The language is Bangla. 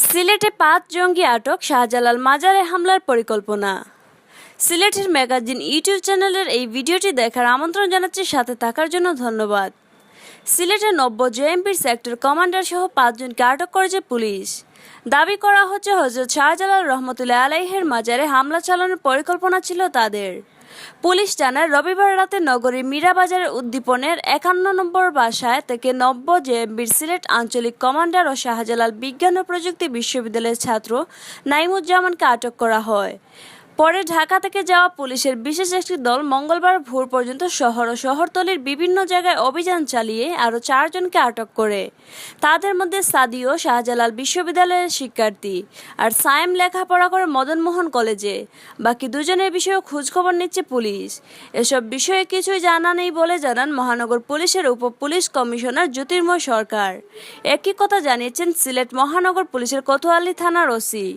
সিলেটে ৫ জঙ্গি আটক, শাহজালাল মাজারে হামলার পরিকল্পনা। সিলেটের ম্যাগাজিন ইউটিউব চ্যানেলের এই ভিডিওটি দেখার আমন্ত্রণ জানাচ্ছি, সাথে থাকার জন্য ধন্যবাদ। সিলেটের নব্য জেএমপির সেক্টর কমান্ডার সহ ৫ জনকে আটক করেছে পুলিশ। দাবি করা হচ্ছে হযরত শাহজালাল রহমতুল্লাহ আলাইহির মাজারে হামলা চালানোর পরিকল্পনা ছিল তাদের। পুলিশ জানায়, রবিবার রাতে নগরীর মীরাবাজারের উদ্দীপনের ৫১ নম্বর বাসায় থেকে নব্য জেএমপির সিলেট আঞ্চলিক কমান্ডার ও শাহজালাল বিজ্ঞান ও প্রযুক্তি বিশ্ববিদ্যালয়ের ছাত্র নাইমুজ্জামানকে আটক করা হয়। পরে ঢাকা থেকে যাওয়া পুলিশের বিশেষ একটি দল মঙ্গলবার ভোর পর্যন্ত শহর ও শহরতলির বিভিন্ন জায়গায় অভিযান চালিয়ে আরও ৪ জনকে আটক করে। তাদের মধ্যে সাদিও শাহজালাল বিশ্ববিদ্যালয়ের শিক্ষার্থী, আর সায়েম লেখাপড়া করে মদনমোহন কলেজে। বাকি দুজনের বিষয়ে খোঁজখবর নিচ্ছে পুলিশ। এসব বিষয়ে কিছুই জানা নেই বলে জানান মহানগর পুলিশের উপ পুলিশ কমিশনার জ্যোতির্ময় সরকার। একই কথা জানিয়েছেন সিলেট মহানগর পুলিশের কোতোয়ালি থানার ওসি।